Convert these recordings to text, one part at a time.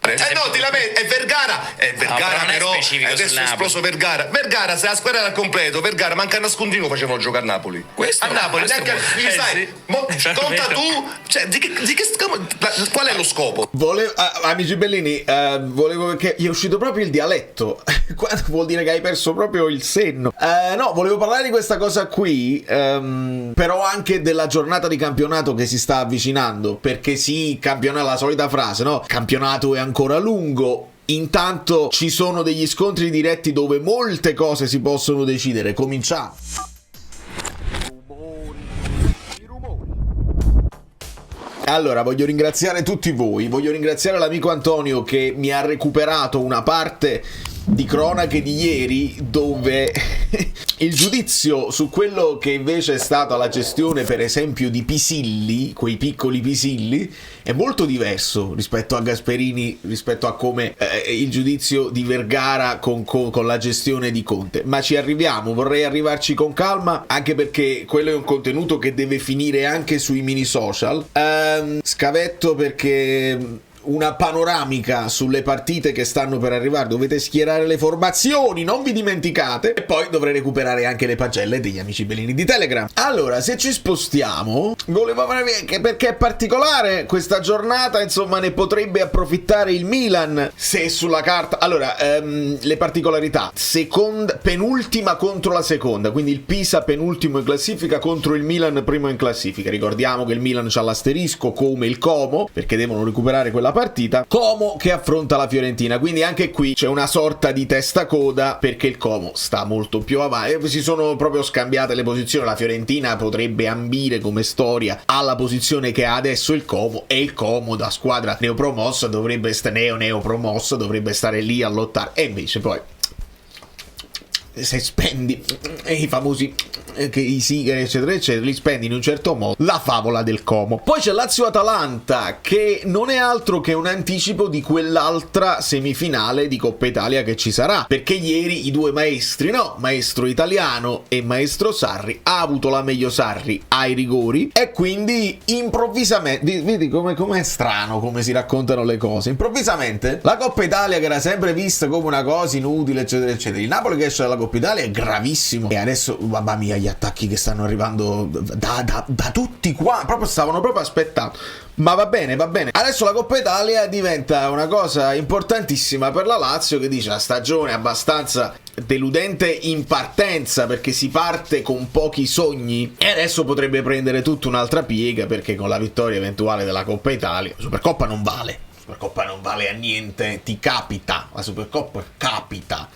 No, ti lamenti, è Vergara. Vergara no, però adesso è esploso Vergara. Vergara, se la squadra era al completo, Vergara manca a nascondino facevano giocare a Napoli. Questo a Napoli, neanche sai. Sì. Conta tu, cioè, qual è lo scopo? Amici bellini, volevo perché gli è uscito proprio il dialetto. Vuol dire che hai perso proprio il senno. No, volevo parlare di questa cosa qui, però anche della giornata di campionato che si sta avvicinando, perché sì, campionato, la solita frase, no? Campionato è ancora lungo. Intanto ci sono degli scontri diretti dove molte cose si possono decidere. Cominciamo. Allora, voglio ringraziare tutti voi, voglio ringraziare l'amico Antonio che mi ha recuperato una parte di cronache di ieri dove il giudizio su quello che invece è stata la gestione, per esempio, di Pisilli, quei piccoli Pisilli, è molto diverso rispetto a Gasperini, rispetto a come il giudizio di Vergara con la gestione di Conte. Ma ci arriviamo, vorrei arrivarci con calma, anche perché quello è un contenuto che deve finire anche sui mini social. Scavetto perché una panoramica sulle partite che stanno per arrivare, dovete schierare le formazioni, non vi dimenticate, e poi dovrei recuperare anche le pagelle degli amici bellini di Telegram. Allora, se ci spostiamo, volevo che perché è particolare questa giornata, insomma, ne potrebbe approfittare il Milan se sulla carta. Allora, le particolarità: penultima contro la seconda, quindi il Pisa penultimo in classifica contro il Milan primo in classifica. Ricordiamo che il Milan c'ha l'asterisco come il Como, perché devono recuperare quella partita. Como che affronta la Fiorentina, quindi anche qui c'è una sorta di testa-coda, perché il Como sta molto più avanti, si sono proprio scambiate le posizioni. La Fiorentina potrebbe ambire come storia alla posizione che ha adesso il Como, e il Como, da squadra neopromossa, dovrebbe neopromossa, dovrebbe stare lì a lottare, e invece poi se spendi i famosi i sigari eccetera eccetera, li spendi in un certo modo, la favola del Como. Poi c'è Lazio-Atalanta, che non è altro che un anticipo di quell'altra semifinale di Coppa Italia che ci sarà, perché ieri i due maestri, no? Maestro Italiano e maestro Sarri, ha avuto la meglio Sarri ai rigori, e quindi improvvisamente, vedi com'è strano come si raccontano le cose, improvvisamente la Coppa Italia, che era sempre vista come una cosa inutile eccetera eccetera, il Napoli che esce dalla Coppa Italia è gravissimo, e adesso mamma mia gli attacchi che stanno arrivando da tutti qua, stavano proprio aspettando. Ma va bene, adesso la Coppa Italia diventa una cosa importantissima per la Lazio, che dice la stagione è abbastanza deludente in partenza, perché si parte con pochi sogni, e adesso potrebbe prendere tutta un'altra piega, perché con la vittoria eventuale della Coppa Italia, la Supercoppa non vale a niente, ti capita, la Supercoppa capita.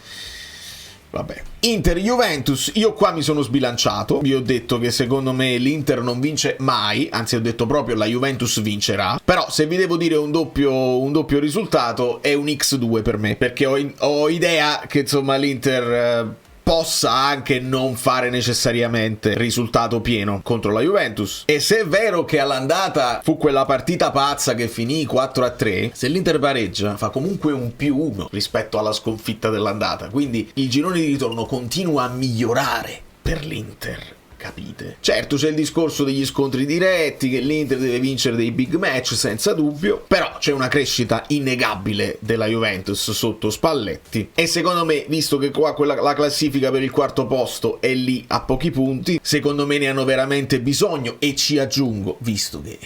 Vabbè. Inter-Juventus, io qua mi sono sbilanciato, vi ho detto che secondo me l'Inter non vince mai, anzi ho detto proprio la Juventus vincerà, però se vi devo dire un doppio risultato è un X2 per me, perché ho idea che insomma l'Inter possa anche non fare necessariamente risultato pieno contro la Juventus. E se è vero che all'andata fu quella partita pazza che finì 4-3, se l'Inter pareggia fa comunque un +1 rispetto alla sconfitta dell'andata, quindi il girone di ritorno continua a migliorare per l'Inter. Capite? Certo, c'è il discorso degli scontri diretti, che l'Inter deve vincere dei big match senza dubbio, però c'è una crescita innegabile della Juventus sotto Spalletti, e secondo me, visto che qua la classifica per il quarto posto è lì a pochi punti, secondo me ne hanno veramente bisogno, e ci aggiungo, visto che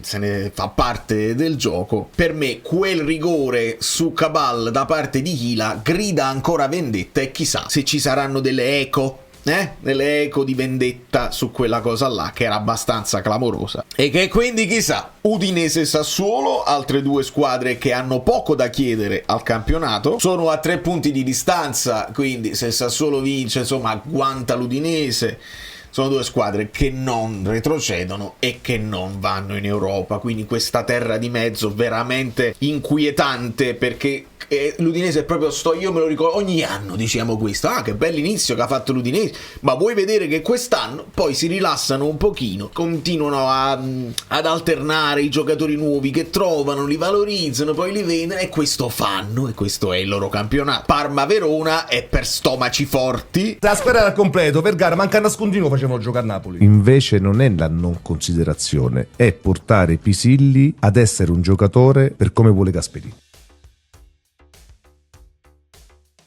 se ne fa parte del gioco, per me quel rigore su Cabal da parte di Hila grida ancora vendetta, e chissà se ci saranno delle eco di vendetta su quella cosa là, che era abbastanza clamorosa, e che quindi chissà. Udinese e Sassuolo, altre due squadre che hanno poco da chiedere al campionato, sono a 3 punti di distanza, quindi se Sassuolo vince insomma agguanta l'Udinese. Sono due squadre che non retrocedono e che non vanno in Europa, quindi questa terra di mezzo veramente inquietante, perché l'Udinese è proprio io me lo ricordo, ogni anno diciamo questo, che bell'inizio che ha fatto l'Udinese, ma vuoi vedere che quest'anno poi si rilassano un pochino, continuano ad alternare i giocatori nuovi che trovano, li valorizzano, poi li vendono, e questo fanno, e questo è il loro campionato. Parma-Verona è per stomaci forti. La squadra era al completo, Vergara manca a nascondino facevano giocare a Napoli. Invece non è la non considerazione, è portare Pisilli ad essere un giocatore per come vuole Gasperini.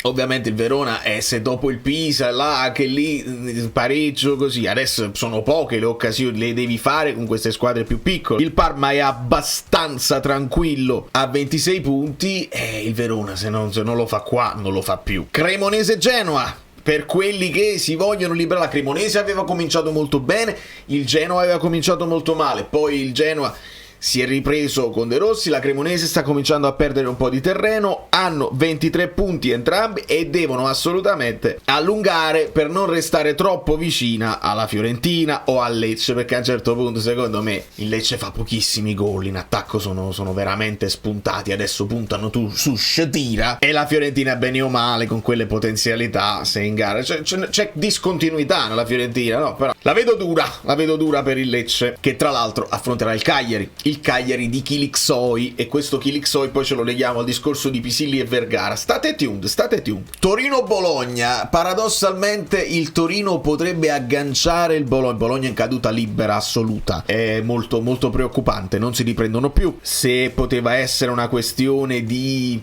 Ovviamente il Verona, se dopo il Pisa, là, anche lì, pareggio così, adesso sono poche le occasioni, le devi fare con queste squadre più piccole. Il Parma è abbastanza tranquillo a 26 punti e il Verona se non lo fa qua, non lo fa più. Cremonese-Genoa. Per quelli che si vogliono liberare, la Cremonese aveva cominciato molto bene, il Genoa aveva cominciato molto male, poi il Genoa si è ripreso con De Rossi, la Cremonese sta cominciando a perdere un po' di terreno, hanno 23 punti entrambi e devono assolutamente allungare per non restare troppo vicina alla Fiorentina o al Lecce, perché a un certo punto secondo me il Lecce fa pochissimi gol, in attacco sono veramente spuntati, adesso puntano su Sciatira e la Fiorentina bene o male con quelle potenzialità, se in gara c'è discontinuità nella Fiorentina, no? Però la vedo dura per il Lecce, che tra l'altro affronterà il Cagliari di Kilixoi, e questo Kilixoi poi ce lo leghiamo al discorso di Pisilli e Vergara. State tuned. Torino-Bologna, paradossalmente il Torino potrebbe agganciare il Bologna in caduta libera assoluta, è molto molto preoccupante, non si riprendono più. Se poteva essere una questione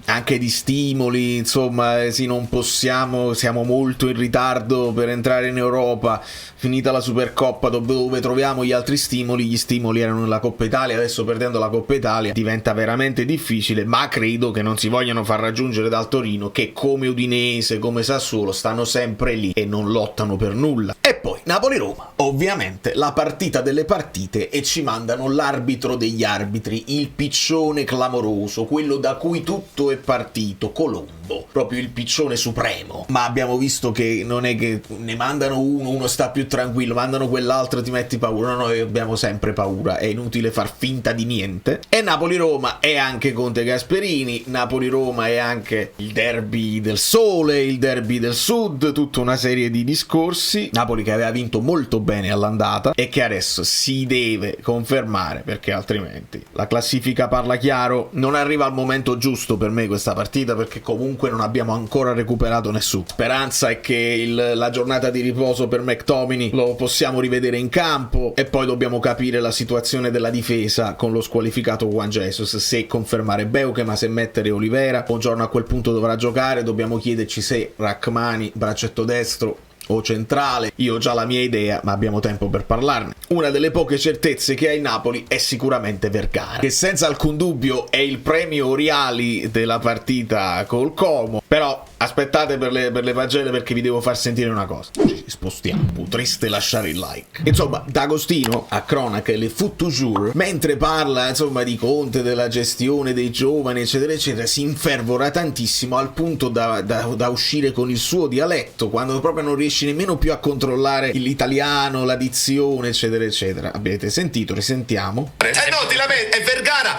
anche di stimoli, insomma, sì, non possiamo, siamo molto in ritardo per entrare in Europa, finita la Supercoppa dove troviamo gli altri stimoli, gli stimoli erano nella Coppa Italia, adesso perdendo la Coppa Italia diventa veramente difficile, ma credo che non si vogliano far raggiungere dal Torino, che come Udinese, come Sassuolo stanno sempre lì e non lottano per nulla. E poi Napoli-Roma, ovviamente la partita delle partite, e ci mandano l'arbitro degli arbitri, il piccione clamoroso, quello da cui tutto è partito, Colombo, proprio il piccione supremo. Ma abbiamo visto che non è che ne mandano uno sta più tranquillo, mandano quell'altro, ti metti paura. No, noi abbiamo sempre paura, è inutile far finta di niente. E Napoli-Roma è anche Conte Gasperini, Napoli-Roma è anche il derby del sole, il derby del sud, tutta una serie di discorsi. Napoli che aveva vinto molto bene all'andata e che adesso si deve confermare, perché altrimenti la classifica parla chiaro. Non arriva al momento giusto per me questa partita, perché comunque non abbiamo ancora recuperato nessuno. Speranza è che la giornata di riposo per McTominay lo possiamo rivedere in campo, e poi dobbiamo capire la situazione della difesa con lo squalificato Juan Jesus, se confermare Beuke, ma se mettere Olivera. Buongiorno, a quel punto dovrà giocare, dobbiamo chiederci se Rachmani, braccetto destro o centrale. Io ho già la mia idea, ma abbiamo tempo per parlarne. Una delle poche certezze che ha il Napoli è sicuramente Vergara, che senza alcun dubbio è il premio Oriali della partita col Como. Però aspettate per le pagelle, perché vi devo far sentire una cosa. Ci spostiamo, potreste lasciare il like. Insomma, D'Agostino a cronache le Foot Toujours, mentre parla insomma di Conte, della gestione dei giovani eccetera eccetera, si infervora tantissimo al punto da uscire con il suo dialetto, quando proprio non riesce nemmeno più a controllare l'italiano, la dizione eccetera eccetera. Avete sentito? Risentiamo. No, ti lamenti, è Vergara,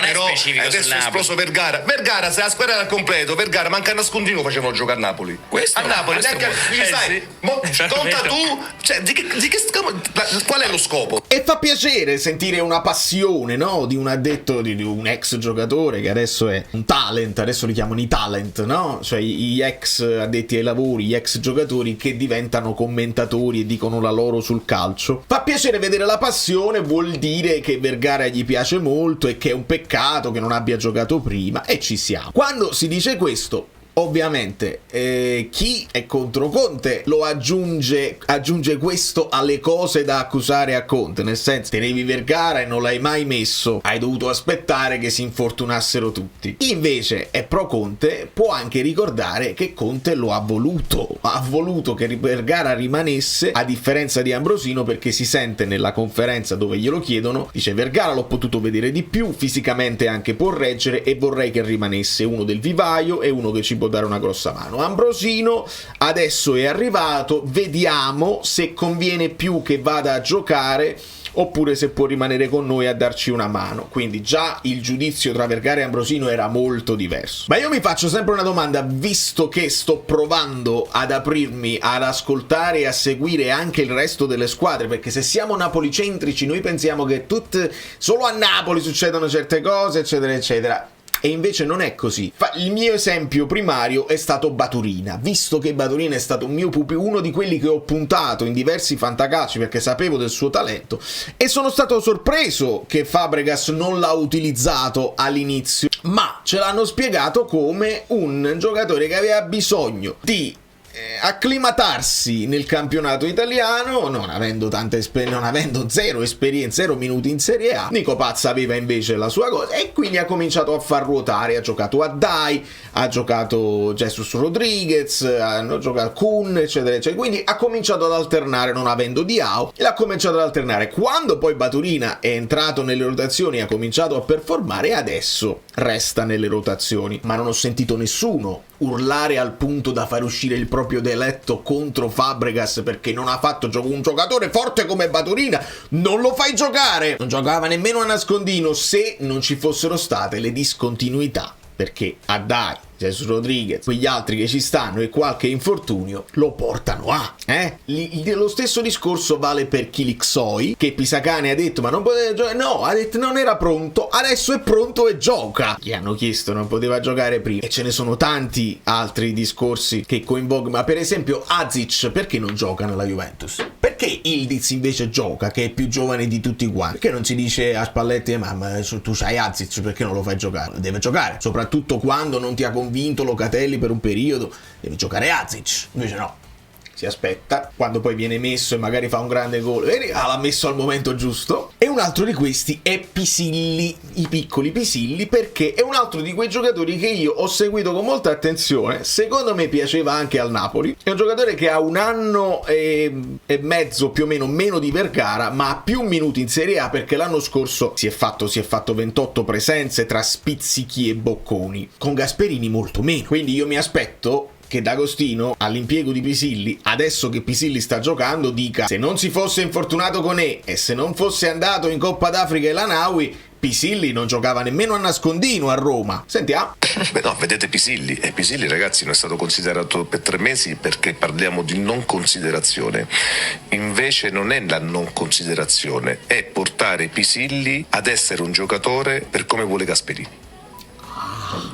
però adesso è esploso Vergara, se la squadra era al completo, Vergara manca a nascondino, facevano giocare a Napoli. Questo, a Napoli, neanche sai, conta tu, cioè, qual è lo scopo? E fa piacere sentire una passione, no? Di un addetto, di un ex giocatore che adesso è un talent, adesso li chiamano i talent, no? Cioè gli ex addetti ai lavori, gli ex giocatori che diventano commentatori e dicono la loro sul calcio. Fa piacere vedere la passione, vuol dire che Vergara gli piace molto e che è un peccato che non abbia giocato prima, e ci siamo. Quando si dice questo, ovviamente chi è contro Conte lo aggiunge questo alle cose da accusare a Conte, nel senso, tenevi Vergara e non l'hai mai messo, hai dovuto aspettare che si infortunassero tutti. Chi invece è pro Conte può anche ricordare che Conte lo ha voluto che Vergara rimanesse, a differenza di Ambrosino, perché si sente nella conferenza dove glielo chiedono, dice: Vergara l'ho potuto vedere di più, fisicamente anche può reggere e vorrei che rimanesse, uno del vivaio e uno che ci può dare una grossa mano. Ambrosino adesso è arrivato, vediamo se conviene più che vada a giocare oppure se può rimanere con noi a darci una mano. Quindi già il giudizio tra Vergara e Ambrosino era molto diverso. Ma io mi faccio sempre una domanda, visto che sto provando ad aprirmi ad ascoltare e a seguire anche il resto delle squadre, perché se siamo napolicentrici noi pensiamo che solo a Napoli succedono certe cose eccetera eccetera. E invece non è così. Il mio esempio primario è stato Baturina, visto che Baturina è stato un mio pupillo, uno di quelli che ho puntato in diversi fantacalci perché sapevo del suo talento, e sono stato sorpreso che Fabregas non l'ha utilizzato all'inizio. ma ce l'hanno spiegato come un giocatore che aveva bisogno di acclimatarsi nel campionato italiano, non avendo zero esperienza, 0 minuti in Serie A. Nico Paz aveva invece la sua cosa e quindi ha cominciato a far ruotare, ha giocato a Dai, ha giocato Jesus Rodriguez, hanno giocato Kun, eccetera eccetera, quindi ha cominciato ad alternare non avendo Diao e l'ha cominciato ad alternare. Quando poi Baturina è entrato nelle rotazioni e ha cominciato a performare, adesso resta nelle rotazioni, ma non ho sentito nessuno urlare al punto da far uscire il proprio dialetto contro Fabregas perché non ha fatto un giocatore forte come Baturina, non lo fai giocare. Non giocava nemmeno a nascondino se non ci fossero state le discontinuità, perché a Dai, Jesus Rodriguez, quegli altri che ci stanno e qualche infortunio lo portano a lo stesso discorso vale per Kilixoi, che Pisacane ha detto ma non poteva giocare, no, ha detto non era pronto, adesso è pronto e gioca. Gli hanno chiesto non poteva giocare prima, e ce ne sono tanti altri discorsi che coinvolgono, ma per esempio Azic perché non gioca nella Juventus? Perché Ildiz invece gioca, che è più giovane di tutti quanti? Perché non si dice a Spalletti ma tu c'hai Azic, perché non lo fai giocare? Deve giocare, soprattutto quando non ti ha convinto Locatelli per un periodo, devi giocare Azic. Invece no, si aspetta, quando poi viene messo e magari fa un grande gol, l'ha messo al momento giusto. E un altro di questi è Pisilli, i piccoli Pisilli, perché è un altro di quei giocatori che io ho seguito con molta attenzione, secondo me piaceva anche al Napoli, è un giocatore che ha 1 anno e mezzo più o meno di Vergara, ma ha più minuti in Serie A perché l'anno scorso si è fatto 28 presenze tra spizzichi e bocconi, con Gasperini molto meno, quindi io mi aspetto che D'Agostino all'impiego di Pisilli, adesso che Pisilli sta giocando, dica se non si fosse infortunato con E e se non fosse andato in Coppa d'Africa e l'Anaui, Pisilli non giocava nemmeno a nascondino a Roma. Sentiamo. Beh no, vedete Pisilli, e Pisilli ragazzi non è stato considerato per 3 mesi perché parliamo di non considerazione. Invece non è la non considerazione, è portare Pisilli ad essere un giocatore per come vuole Gasperini.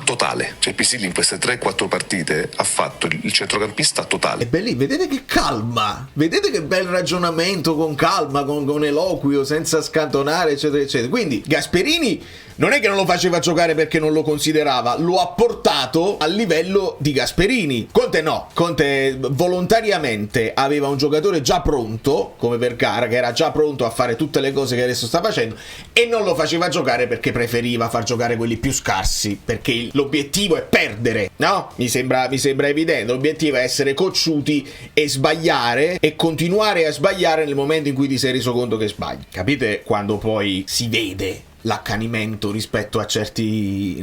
Totale, cioè Pisilli in queste 3-4 partite ha fatto il centrocampista totale. E belli, vedete che calma, vedete che bel ragionamento, con calma, con eloquio, senza scantonare eccetera eccetera. Quindi Gasperini non è che non lo faceva giocare perché non lo considerava, lo ha portato al livello di Gasperini. Conte no, Conte volontariamente aveva un giocatore già pronto come Vergara, che era già pronto a fare tutte le cose che adesso sta facendo, e non lo faceva giocare perché preferiva far giocare quelli più scarsi, perché l'obiettivo è perdere, no? Mi sembra evidente, l'obiettivo è essere cocciuti e sbagliare e continuare a sbagliare nel momento in cui ti sei reso conto che sbagli. Capite quando poi si vede l'accanimento rispetto a certi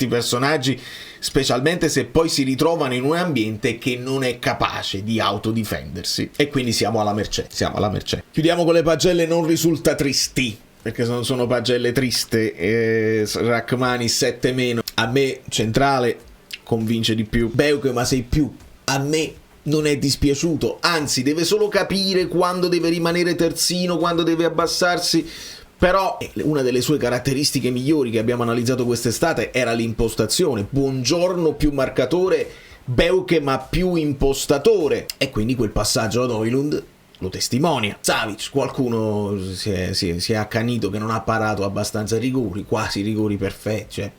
personaggi, specialmente se poi si ritrovano in un ambiente che non è capace di autodifendersi, e quindi siamo alla mercé. Chiudiamo con le pagelle non risulta tristi, perché sono pagelle triste. Rachmani 7-, a me centrale convince di più. Beuke ma sei più, a me non è dispiaciuto, anzi deve solo capire quando deve rimanere terzino, quando deve abbassarsi. Però una delle sue caratteristiche migliori che abbiamo analizzato quest'estate era l'impostazione. Buongiorno più marcatore, Beuke ma più impostatore, e quindi quel passaggio ad Højlund lo testimonia. Savic, qualcuno si è accanito che non ha parato abbastanza rigori, quasi rigori perfetti, cioè,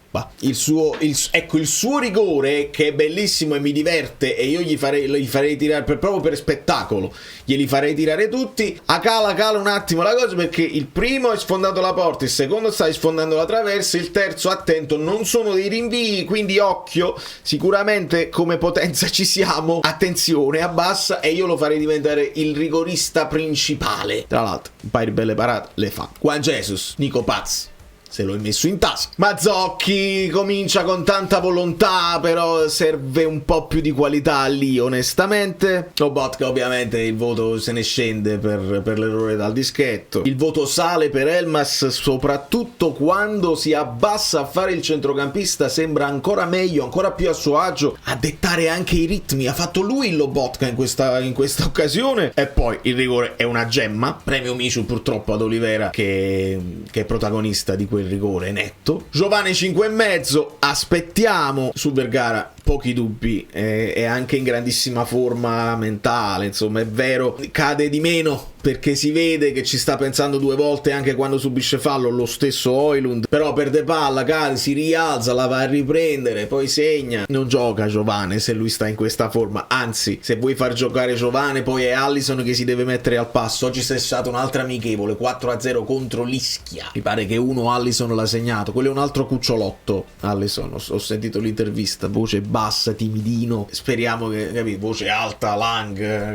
il suo rigore, che è bellissimo e mi diverte, e io gli farei tirare proprio per spettacolo, glieli farei tirare tutti. Cala un attimo la cosa, perché il primo è sfondato la porta, il secondo sta sfondando la traversa, il terzo attento, non sono dei rinvii, quindi occhio, sicuramente come potenza ci siamo, attenzione, abbassa, e io lo farei diventare il rigorista principale. Tra l'altro un paio di belle parate le fa. Juan Jesus, Nico Paz se lo è messo in tasca. Mazzocchi comincia con tanta volontà, però serve un po' più di qualità lì, onestamente. Lobotka ovviamente il voto se ne scende per l'errore dal dischetto. Il voto sale per Elmas, soprattutto quando si abbassa a fare il centrocampista, sembra ancora meglio, ancora più a suo agio, a dettare anche i ritmi. Ha fatto lui il Lobotka in questa occasione. E poi il rigore è una gemma. Premio Micio purtroppo ad Olivera, che è protagonista di quel rigore netto. Giovane 5,5, aspettiamo su Vergara pochi dubbi, è anche in grandissima forma mentale, insomma è vero, cade di meno perché si vede che ci sta pensando due volte anche quando subisce fallo, lo stesso Højlund, però perde palla, cade, si rialza, la va a riprendere, poi segna. Non gioca Giovane se lui sta in questa forma, anzi se vuoi far giocare Giovane poi è Alisson che si deve mettere al passo. Oggi c'è stata un'altra amichevole 4-0 contro l'Ischia, mi pare che uno Alisson l'ha segnato, quello è un altro cucciolotto Alisson, ho sentito l'intervista, voce bassa, timidino, speriamo che, capito, voce alta, Lang,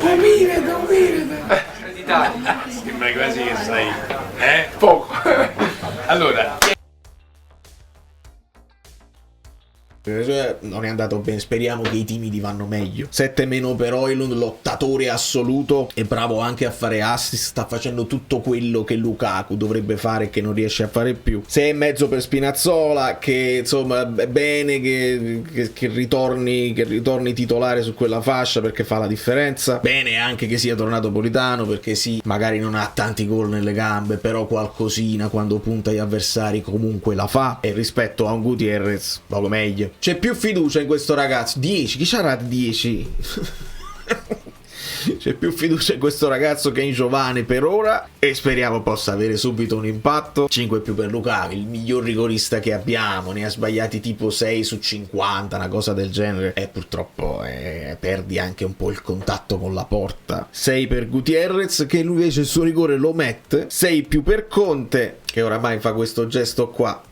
sembra quasi che sai, poco. Allora, cioè, non è andato bene, speriamo che i timidi vanno meglio. 7- per Højlund, lottatore assoluto e bravo anche a fare assist, sta facendo tutto quello che Lukaku dovrebbe fare e che non riesce a fare più. 6,5 per Spinazzola, che insomma è bene che ritorni titolare su quella fascia perché fa la differenza. Bene anche che sia tornato Politano, perché sì, magari non ha tanti gol nelle gambe, però qualcosina quando punta gli avversari comunque la fa, e rispetto a un Gutierrez poco meglio. C'è più fiducia in questo ragazzo. 10, chi c'era 10? C'è più fiducia in questo ragazzo che in Giovane per ora, e speriamo possa avere subito un impatto. 5+ per Lukaku, il miglior rigorista che abbiamo, ne ha sbagliati tipo 6 su 50, una cosa del genere, e purtroppo perdi anche un po' il contatto con la porta. 6 per Gutierrez, che lui invece il suo rigore lo mette. 6+ per Conte, che oramai fa questo gesto qua,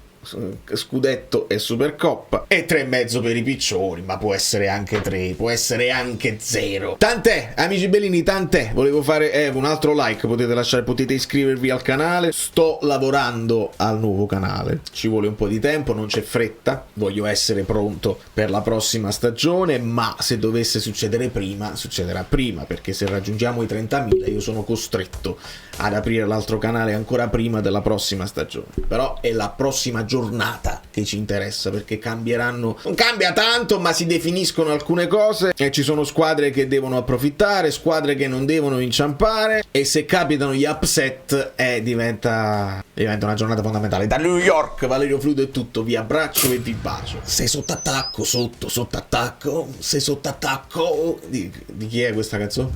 scudetto e Supercoppa, e 3,5 per i piccioni, ma può essere anche 3, può essere anche 0. Tant'è, amici bellini, tant'è. Volevo fare un altro like, potete lasciare, potete iscrivervi al canale. Sto lavorando al nuovo canale, ci vuole un po' di tempo, non c'è fretta, voglio essere pronto per la prossima stagione, ma se dovesse succedere prima, succederà prima, perché se raggiungiamo i 30.000 io sono costretto ad aprire l'altro canale ancora prima della prossima stagione. Però è la prossima giornata che ci interessa, perché cambieranno, non cambia tanto, ma si definiscono alcune cose e ci sono squadre che devono approfittare, squadre che non devono inciampare, e se capitano gli upset diventa una giornata fondamentale. Da New York, Valerio Fluido è tutto, vi abbraccio e vi bacio. Sei sotto attacco, sotto attacco, sei sotto attacco. Di chi è questa canzone?